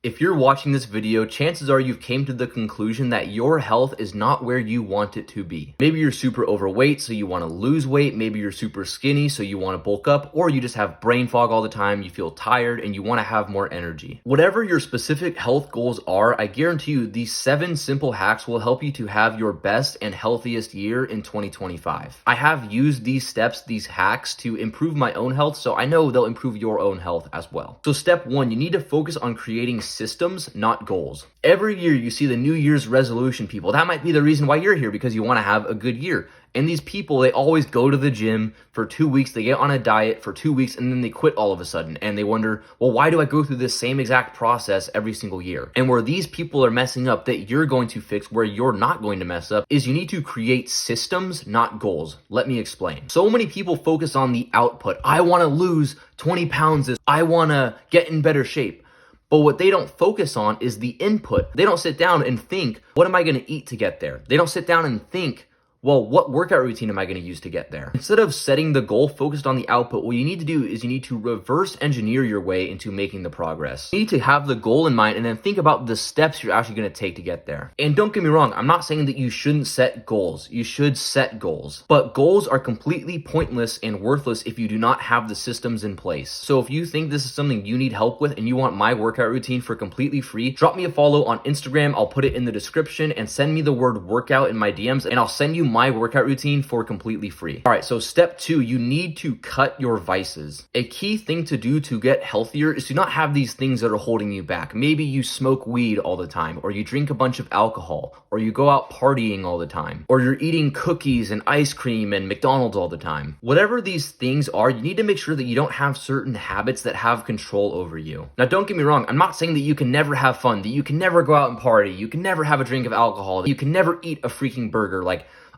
If you're watching this video, chances are you've came to the conclusion that your health is not where you want it to be. Maybe you're super overweight, so you want to lose weight. Maybe you're super skinny, so you want to bulk up, or you just have brain fog all the time, you feel tired, and you want to have more energy. Whatever your specific health goals are, I guarantee you these 7 simple hacks will help you to have your best and healthiest year in 2025. I have used these steps, these hacks, to improve my own health, so I know they'll improve your own health as well. So step 1, you need to focus on creating systems, not goals. Every year you see the New Year's resolution people. That might be the reason why you're here, because you want to have a good year. And these people, they always go to the gym for 2 weeks, they get on a diet for 2 weeks, and then they quit all of a sudden. And they wonder, well, why do I go through this same exact process every single year? And where these people are messing up that you're going to fix, where you're not going to mess up, is you need to create systems, not goals. Let me explain. So many people focus on the output. I want to lose 20 pounds. I want to get in better shape. But what they don't focus on is the input. They don't sit down and think, what am I going to eat to get there? They don't sit down and think, well, what workout routine am I going to use to get there? Instead of setting the goal focused on the output, what you need to do is you need to reverse engineer your way into making the progress. You need to have the goal in mind and then think about the steps you're actually going to take to get there. And don't get me wrong, I'm not saying that you shouldn't set goals. You should set goals. But goals are completely pointless and worthless if you do not have the systems in place. So if you think this is something you need help with and you want my workout routine for completely free, drop me a follow on Instagram. I'll put it in the description, and send me the word workout in my DMs, and I'll send you my workout routine for completely free. All right, so step 2, you need to cut your vices. A key thing to do to get healthier is to not have these things that are holding you back. Maybe you smoke weed all the time, or you drink a bunch of alcohol, or you go out partying all the time, or you're eating cookies and ice cream and McDonald's all the time. Whatever these things are, you need to make sure that you don't have certain habits that have control over you. Now, don't get me wrong, I'm not saying that you can never have fun, that you can never go out and party, you can never have a drink of alcohol, that you can never eat a freaking burger.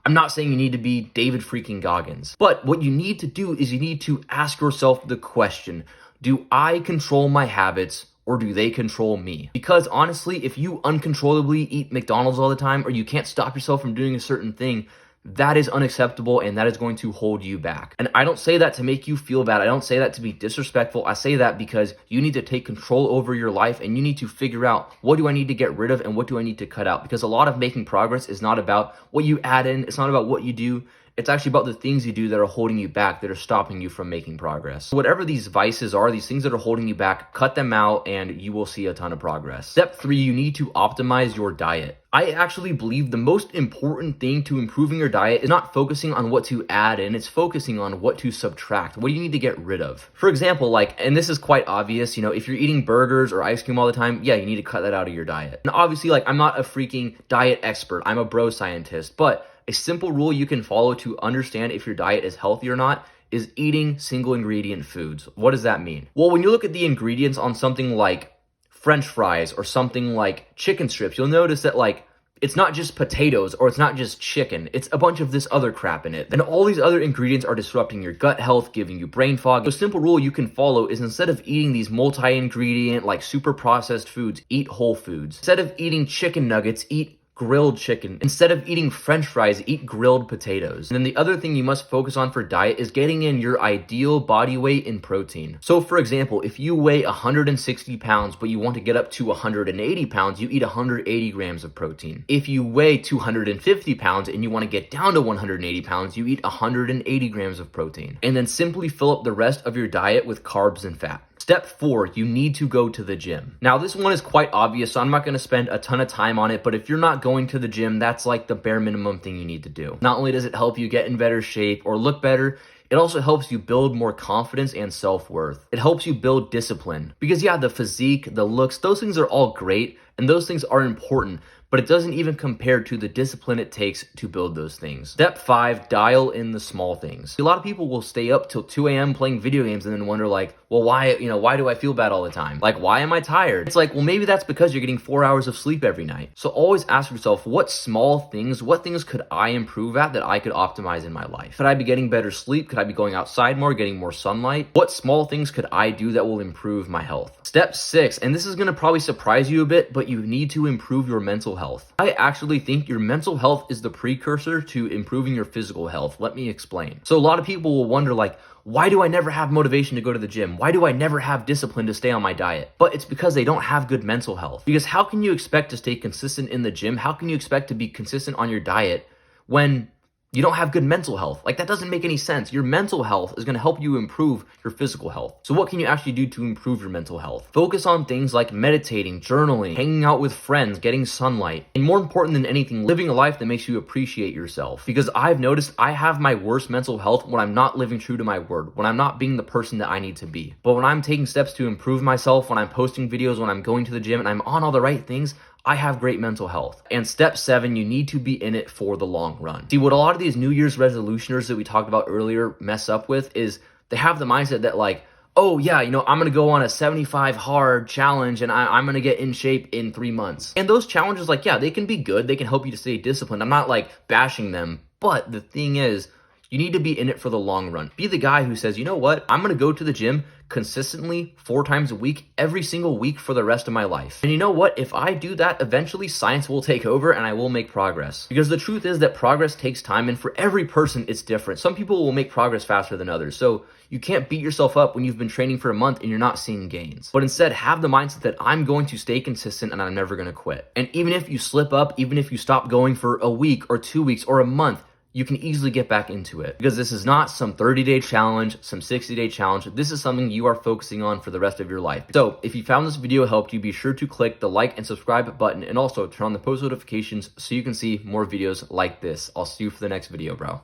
I'm not saying you need to be David freaking Goggins. But what you need to do is you need to ask yourself the question, do I control my habits, or do they control me? Because honestly, if you uncontrollably eat McDonald's all the time, or you can't stop yourself from doing a certain thing, that is unacceptable, and that is going to hold you back. And I don't say that to make you feel bad. I don't say that to be disrespectful. I say that because you need to take control over your life, and you need to figure out, what do I need to get rid of and what do I need to cut out? Because a lot of making progress is not about what you add in. It's not about what you do. It's actually about the things you do that are holding you back, that are stopping you from making progress. So whatever these vices are, these things that are holding you back, cut them out and you will see a ton of progress. Step 3, you need to optimize your diet. I actually believe the most important thing to improving your diet is not focusing on what to add in, it's focusing on what to subtract. What do you need to get rid of? For example, and this is quite obvious, if you're eating burgers or ice cream all the time, yeah, you need to cut that out of your diet. And obviously, I'm not a freaking diet expert. I'm a bro scientist, but a simple rule you can follow to understand if your diet is healthy or not is eating single ingredient foods. What does that mean? Well, when you look at the ingredients on something like French fries or something like chicken strips, you'll notice that it's not just potatoes or it's not just chicken. It's a bunch of this other crap in it. And all these other ingredients are disrupting your gut health, giving you brain fog. A simple rule you can follow is, instead of eating these multi-ingredient, super processed foods, eat whole foods. Instead of eating chicken nuggets, eat grilled chicken. Instead of eating French fries, eat grilled potatoes. And then the other thing you must focus on for diet is getting in your ideal body weight in protein. So for example, if you weigh 160 pounds, but you want to get up to 180 pounds, you eat 180 grams of protein. If you weigh 250 pounds and you want to get down to 180 pounds, you eat 180 grams of protein. And then simply fill up the rest of your diet with carbs and fat. Step 4, you need to go to the gym. Now, this one is quite obvious, so I'm not going to spend a ton of time on it, but if you're not going to the gym, that's the bare minimum thing you need to do. Not only does it help you get in better shape or look better, it also helps you build more confidence and self-worth. It helps you build discipline. Because yeah, the physique, the looks, those things are all great, and those things are important, but it doesn't even compare to the discipline it takes to build those things. Step 5, dial in the small things. A lot of people will stay up till 2 a.m. playing video games and then wonder well, why do I feel bad all the time? Why am I tired? It's well, maybe that's because you're getting 4 hours of sleep every night. So always ask yourself, what things could I improve at that I could optimize in my life? Could I be getting better sleep? Could I be going outside more, getting more sunlight? What small things could I do that will improve my health? Step 6, and this is gonna probably surprise you a bit, but you need to improve your mental health. I actually think your mental health is the precursor to improving your physical health. Let me explain. So a lot of people will wonder why do I never have motivation to go to the gym? Why do I never have discipline to stay on my diet? But it's because they don't have good mental health. Because how can you expect to stay consistent in the gym? How can you expect to be consistent on your diet when you don't have good mental health? Like, that doesn't make any sense. Your mental health is going to help you improve your physical health. So what can you actually do to improve your mental health? Focus on things like meditating, journaling, hanging out with friends, getting sunlight, and more important than anything, living a life that makes you appreciate yourself. Because I've noticed I have my worst mental health when I'm not living true to my word, when I'm not being the person that I need to be. But when I'm taking steps to improve myself, when I'm posting videos, when I'm going to the gym, and I'm on all the right things, I have great mental health. And step 7, you need to be in it for the long run. See, what a lot of these New Year's resolutioners that we talked about earlier mess up with is they have the mindset that like, oh yeah, I'm going to go on a 75 hard challenge and I'm going to get in shape in 3 months. And those challenges, like, yeah, they can be good. They can help you to stay disciplined. I'm not like bashing them. But the thing is, you need to be in it for the long run. Be the guy who says, you know what? I'm going to go to the gym consistently 4 times a week, every single week for the rest of my life. And you know what? If I do that, eventually science will take over and I will make progress. Because the truth is that progress takes time, and for every person, it's different. Some people will make progress faster than others. So you can't beat yourself up when you've been training for a month and you're not seeing gains. But instead, have the mindset that I'm going to stay consistent and I'm never going to quit. And even if you slip up, even if you stop going for a week or 2 weeks or a month, you can easily get back into it. Because this is not some 30-day challenge, some 60-day challenge. This is something you are focusing on for the rest of your life. So if you found this video helped you, be sure to click the like and subscribe button, and also turn on the post notifications so you can see more videos like this. I'll see you for the next video, bro.